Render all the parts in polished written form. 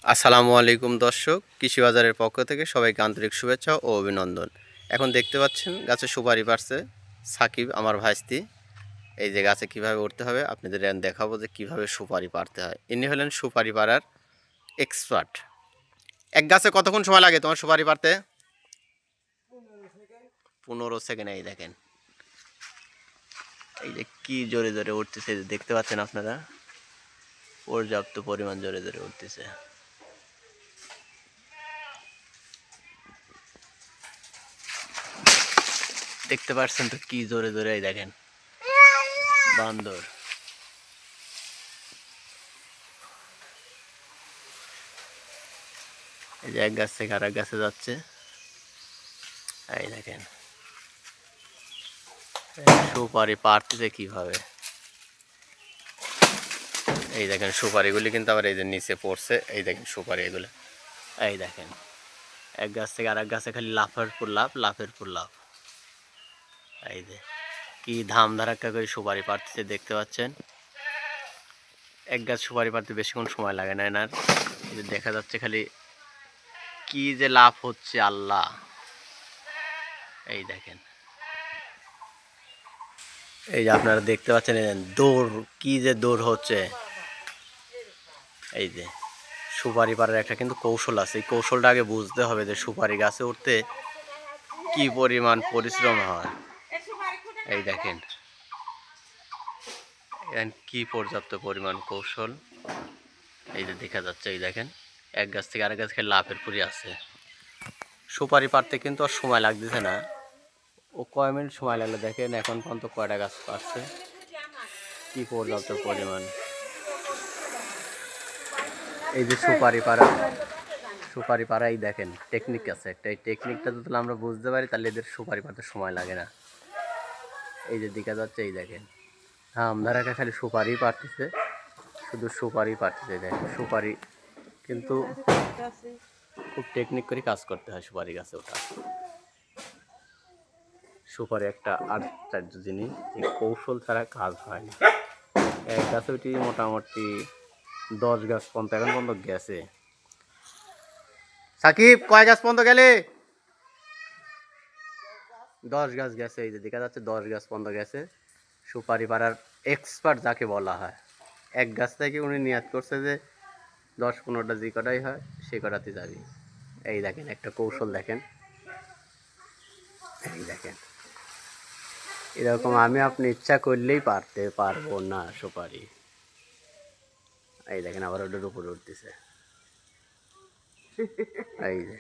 আসসালামু আলাইকুম দর্শক, কৃষি বাজারের পক্ষ থেকে সবাইকে আন্তরিক শুভেচ্ছা ও অভিনন্দন। এখন দেখতে পাচ্ছেন গাছে সুপারি পাড়ছে সাকিব আমার ভাইস্তি। এই যে গাছে কিভাবে উঠতে হবে আপনাদের এখন দেখাবো যে কিভাবে সুপারি পাড়তে হয়। ইনি হলেন সুপারি পাড়ার এক্সপার্ট। এক গাছে কতক্ষণ সময় লাগে তোমার সুপারি পাড়তে? 15 সেকেন্ড। এই দেখেন, এই যে কি জোরে জোরে উঠতেছে দেখতে পাচ্ছেন আপনারা, পর্যাপ্ত পরিমাণ জোরে জোরে উঠতেছে। দেখতে পাচ্ছেন তো কি জোরে জোরে, এই দেখেন বান্দর। এই যে এক গাছ থেকে আর এক গাছে যাচ্ছে। এই দেখেন সুপারি পাড়তেছে কিভাবে। এই দেখেন সুপারিগুলি কিন্তু আবার এই যে নিচে পড়ছে। এই দেখেন সুপারি এগুলো, এই দেখেন এক গাছ থেকে আর এক গাছে খালি লাফের পর লাফ, লাফের পর লাফ। এই যে কি ধাম ধারাক্কা করে সুপারি পাড়তেছে দেখতে পাচ্ছেন। এক গাছ সুপারি পাড়তে বেশিক্ষণ সময় লাগে না এনার। এই যে দেখা যাচ্ছে খালি কি যে লাভ হচ্ছে আল্লাহ। এই দেখেন, এই যে আপনারা দেখতে পাচ্ছেন দৌড়, কি যে দৌড় হচ্ছে। এই যে সুপারি পাড়ার একটা কিন্তু কৌশল আছে, এই কৌশলটা আগে বুঝতে হবে যে সুপারি গাছে উঠতে কি পরিমাণ পরিশ্রম হয়। এই দেখেন কি পর্যাপ্ত পরিমাণ কৌশল এই যে দেখা যাচ্ছে। এই দেখেন এক গাছ থেকে আরেক গাছ খেয়ে লাফের পুরি আছে। সুপারি পাড়তে কিন্তু আর সময় লাগতেছে না, ও কয় মিনিট সময় লাগলে দেখেন এখন পর্যন্ত কয়টা গাছ পাচ্ছে, কি পর্যাপ্ত পরিমাণ। এই যে সুপারি পাড়াই দেখেন টেকনিক আছে একটা, এই টেকনিকটা যদি আমরা বুঝতে পারি তাহলে এদের সুপারি পাড়তে সময় লাগে না। এই যে দেখা যাচ্ছে, এই দেখেন আমরা খালি সুপারি পাড়তেছে, শুধু সুপারি পাড়তেছে। দেখেন সুপারি কিন্তু খুব টেকনিক করে কাজ করতে হয় সুপারি গাছে ওঠা। সুপারি একটা আশ্চর্য জিনিস, এই কৌশল ছাড়া কাজ হয় না। এক গাছে উঠি মোটামুটি 10 গাছ পর্যন্ত এখন পর্যন্ত গেছে। সাকিব কয় গাছ পর্যন্ত গেলে? 10 গাছ গেছে। এই যে দেখা যাচ্ছে 10 গাছ পর্যন্ত গেছে। সুপারি পাড়ার এক্সপার্ট যাকে বলা হয়। এক গাছ থেকে উনি নিয়াত করছে যে 10-15টা যে কটাই হয় সে কটাতে যাবি। এই দেখেন একটা কৌশল দেখেন। এই দেখেন এরকম আমি আপনি ইচ্ছা করলেই পারতে পারবো না সুপারি। এই দেখেন আবার ওটার উপরে উঠতেছে। এই যে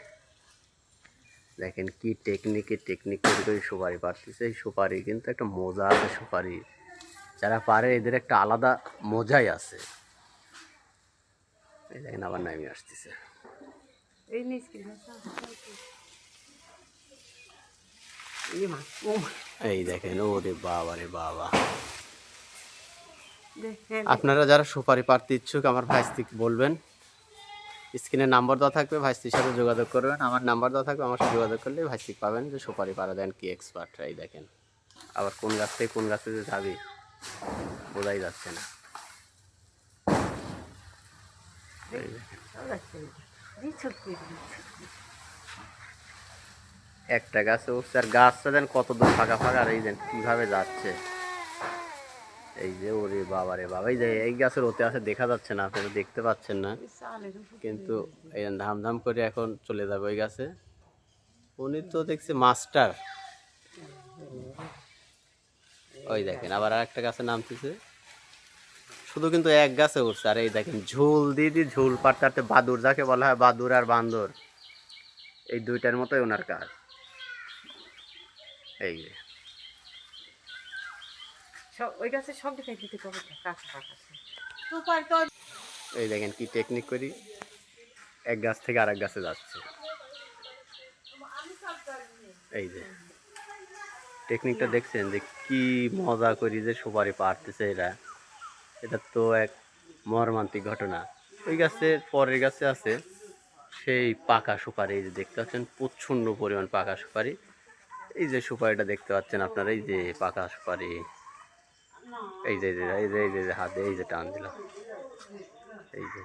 দেখেন কি টেকনিক করে সুপারি পারতেছে। এই সুপারি কিন্তু একটা মজা আছে, সুপারি যারা পারে এদের একটা আলাদা মজাই আছে। এই দেখেন আবার নামি আসতেছে। এই দেখেন ওরে বাবা রে বাবা। আপনারা যারা সুপারি পাড়তে ইচ্ছুক আমার ভাইস্তিক বলবেন, স্ক্রিনে নাম্বার দেওয়া থাকবে, ভাইস্তির সাথে যোগাযোগ করবেন। আমার নাম্বার দেওয়া থাকবে, আমার সাথে যোগাযোগ করলে ভাইস্তিক পাবেন যে সুপারি পাড়া দেন কি এক্সপার্ট। এই দেখেন আবার কোন গাছ থেকে কোন গাছে যে যাবে বোঝাই যাচ্ছে না। একটা গাছে উঠছে আর গাছটা দেন কত দূর ফাঁকা ফাঁকা, আর এই দেন কিভাবে যাচ্ছে। এই যে ওরে বাবা রে বাবা, এই যে এই গাছের ওতে আছে দেখা যাচ্ছে না, আপনারা দেখতে পাচ্ছেন না, কিন্তু এই ধাম করে এখন চলে যাবে ওই গাছে। উনি তো দেখছি মাস্টার। ওই দেখেন আবার আর একটা গাছে নামতেছে, শুধু কিন্তু এক গাছে উঠছে। আর এই দেখেন ঝুল দিয়ে ঝুল পাড়তে বাদুর যাকে বলা হয়, বাদুর আর বান্দর এই দুইটার মতোই ওনার কাজ। এই যে এই দেখেন কি টেকনিক করি এক গাছ থেকে আরেক গাছে যাচ্ছে। এই যে টেকনিকটা দেখছেন যে কি মজা করি যে সুপারি পাড়তেছে এরা। এটা তো এক মর্মান্তিক ঘটনা। ওই গাছের পরের গাছে আছে সেই পাকা সুপারি, এই যে দেখতে পাচ্ছেন প্রচণ্ড পরিমাণ পাকা সুপারি। এই যে সুপারিটা দেখতে পাচ্ছেন আপনারা, এই যে পাকা সুপারি। এই যে এই যে এই যে হাতে এই যে টান দিলাম, এই যে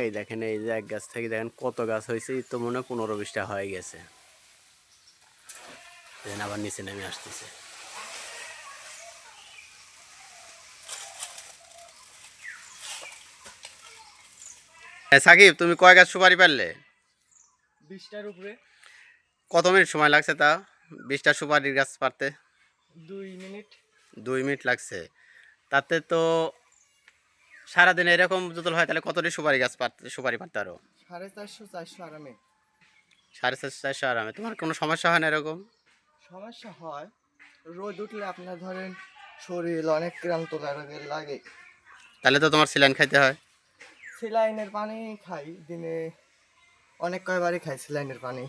এই দেখেন, এই যে এক গাছ থেকে দেখেন কত গাছ হয়েছে, তো মনে হয় 15-20টা হয়ে গেছে। দেখেন আবার নিচে নেমে আসতেছে। সাকিব, তুমি কয় গাছ সুপারি পারলে? 20টার উপরে। কত মিনিট সময় লাগছে তা 20টা সুপারির গাছ পারতে? 2 মিনিট। 2 মিনিট লাগছে। তাতে তো সারাদিন এরকম যদি হয় তাহলে কতটি সুপারি গাছ পারতে, সুপারি পারতে আরো? 450-400 আরামে। 450-400 আরামে। তোমার কোনো সমস্যা হয় না এরকম? সমস্যা হয়, রোদ উঠলে আপনার ধরেন শরীর অনেক ক্লান্ত লাগে। তাহলে তো তোমার স্যালাইন খাইতে হয়। স্যালাইনের পানি খাই, দিনে অনেক কয়বারই খাই স্যালাইনের পানি।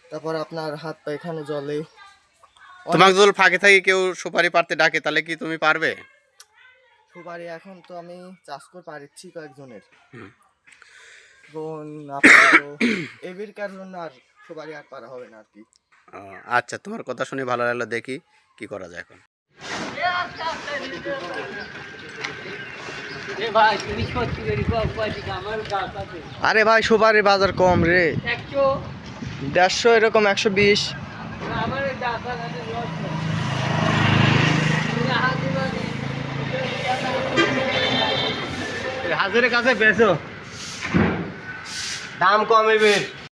তারপর আপনার হাত পায়খানা জ্বলে। তোমাকে যদি ফাঁকে থাকি কেউ সুপারি পারতে ডাকে তাহলে কি তুমি পারবে? সুপারি এখন তো আমি চাষ করে পারিচ্ছি কয়েকজনের। হুম। বোন আপাতত এবির কারণ আর সুপারি আর পারা হবে না আর কি। ও, আচ্ছা, তোমার কথা শুনে ভালো লাগলো, দেখি কি করা যায় এখন। আরে ভাই সুপারির বাজার কম রে, 150 এরকম 120। হাজারের কাছে বেচো, দাম কমে বের।